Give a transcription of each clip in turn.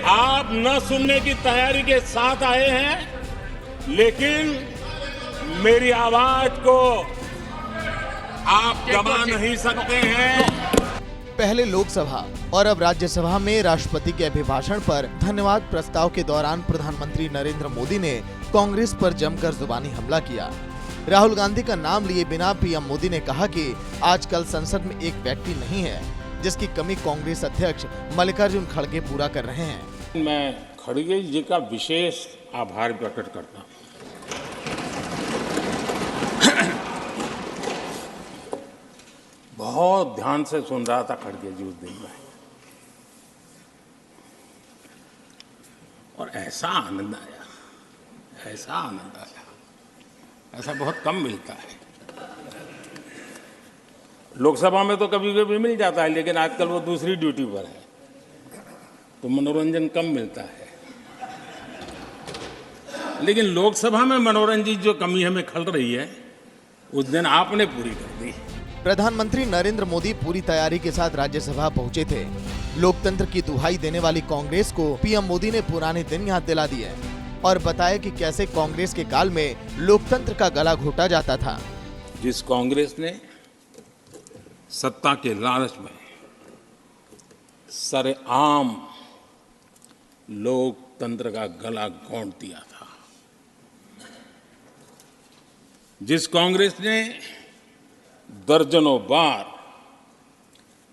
आप न सुनने की तैयारी के साथ आए हैं, लेकिन मेरी आवाज को आप दबा नहीं सकते हैं। पहले लोकसभा और अब राज्यसभा में राष्ट्रपति के अभिभाषण पर धन्यवाद प्रस्ताव के दौरान प्रधानमंत्री नरेंद्र मोदी ने कांग्रेस पर जमकर जुबानी हमला किया। राहुल गांधी का नाम लिए बिना पीएम मोदी ने कहा कि आजकल संसद में एक व्यक्ति नहीं है जिसकी कमी कांग्रेस अध्यक्ष मल्लिकार्जुन खड़गे पूरा कर रहे हैं। मैं खड़गे जी का विशेष आभार प्रकट करता हूं। बहुत ध्यान से सुन रहा था खड़गे जी उस दिन में, और ऐसा आनंद आया, ऐसा बहुत कम मिलता है। लोकसभा में तो कभी कभी मिल जाता है, लेकिन आजकल वो दूसरी ड्यूटी पर है, तो मनोरंजन कम मिलता है। लेकिन लोकसभा में मनोरंजन जो कमी हमें खल रही है, उस दिन आपने पूरी कर दी। प्रधानमंत्री नरेंद्र मोदी पूरी तैयारी के साथ राज्यसभा पहुंचे थे। लोकतंत्र की दुहाई देने वाली कांग्रेस को पीएम मोदी ने पुराने दिन याद दिला दिए और बताया कि कैसे कांग्रेस के काल में लोकतंत्र का गला घोटा जाता था। जिस कांग्रेस ने सत्ता के लालच में सरेआम लोकतंत्र का गला घोंट दिया था, जिस कांग्रेस ने दर्जनों बार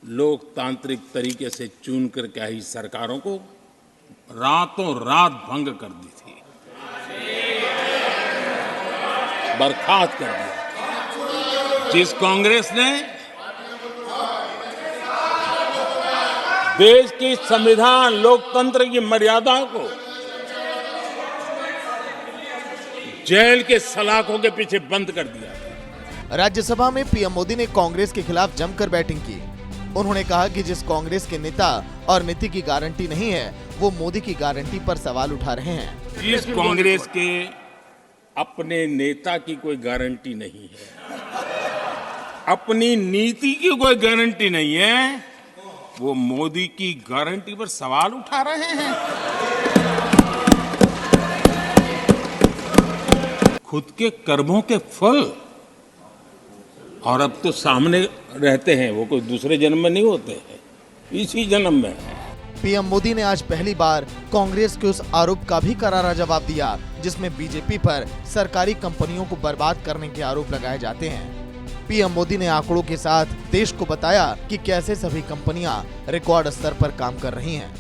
लोकतांत्रिक तरीके से चुन करके आई सरकारों को रातों रात भंग कर दी थी, बर्खास्त कर दिया, जिस कांग्रेस ने देश की संविधान लोकतंत्र की मर्यादा को जेल के सलाखों के पीछे बंद कर दिया। राज्यसभा में पीएम मोदी ने कांग्रेस के खिलाफ जमकर बैटिंग की। उन्होंने कहा कि जिस कांग्रेस के नेता और नीति की गारंटी नहीं है, वो मोदी की गारंटी पर सवाल उठा रहे हैं। जिस कांग्रेस के अपने नेता की कोई गारंटी नहीं है, अपनी नीति की कोई गारंटी नहीं है, वो मोदी की गारंटी पर सवाल उठा रहे हैं। खुद के कर्मों के फल और अब तो सामने रहते हैं, वो कोई दूसरे जन्म में नहीं होते हैं, इसी जन्म में है। पीएम मोदी ने आज पहली बार कांग्रेस के उस आरोप का भी करारा जवाब दिया जिसमें बीजेपी पर सरकारी कंपनियों को बर्बाद करने के आरोप लगाए जाते हैं। पीएम मोदी ने आंकड़ों के साथ देश को बताया कि कैसे सभी कंपनियां रिकॉर्ड स्तर पर काम कर रही हैं।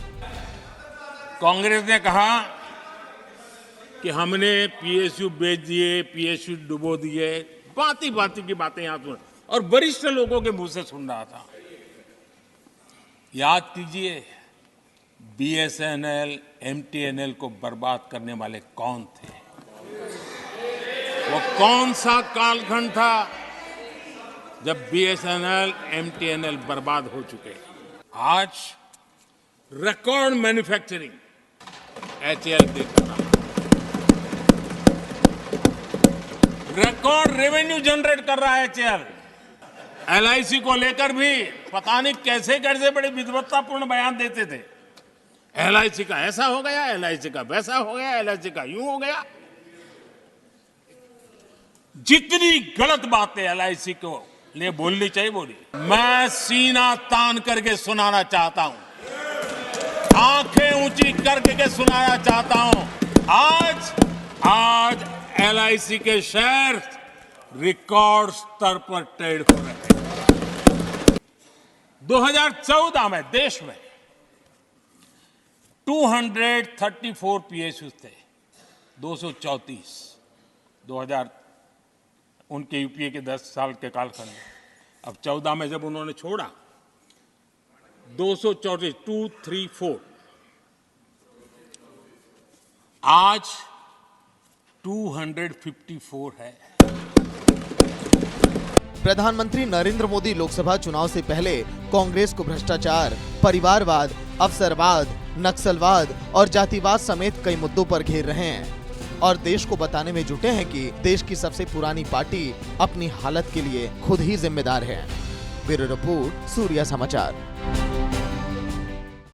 कांग्रेस ने कहा कि हमने पीएसयू बेच दिए, पीएसयू डुबो दिए, बाती की बातें यहाँ सुन, और वरिष्ठ लोगों के मुंह से सुन रहा था। याद कीजिए, बीएसएनएल, एमटीएनएल को बर्बाद करने वाले कौन थे? वो कौन सा कालखंड था जब बीएसएनएल, एमटीएनएल बर्बाद हो चुके? आज रिकॉर्ड मैन्युफैक्चरिंग एचएएल देख रहा है, रिकॉर्ड रेवेन्यू जनरेट कर रहा है एचएएल। एलआईसी को लेकर भी पता नहीं कैसे कैसे बड़े विद्वत्तापूर्ण बयान देते थे। एलआईसी का ऐसा हो गया, एलआईसी का वैसा हो गया, एलआईसी का यूं हो गया। जितनी गलत बातें एलआईसी को लिए बोलनी चाहिए बोली। मैं सीना तान करके सुनाना चाहता हूं, आंखें ऊंची करके सुनाना चाहता हूं। आज एलआईसी के शेयर रिकॉर्ड स्तर पर ट्रेड हो रहे हैं। 2014 में देश में 234 पीएसयू थे, 234 2000 उनके यूपीए के 10 साल के कालखंड में। अब 14 में जब उन्होंने छोड़ा 234 आज 254 है। प्रधानमंत्री नरेंद्र मोदी लोकसभा चुनाव से पहले कांग्रेस को भ्रष्टाचार, परिवारवाद, अवसरवाद, नक्सलवाद और जातिवाद समेत कई मुद्दों पर घेर रहे हैं और देश को बताने में जुटे हैं कि देश की सबसे पुरानी पार्टी अपनी हालत के लिए खुद ही जिम्मेदार है। ब्यूरो रिपोर्ट, सूर्या समाचार।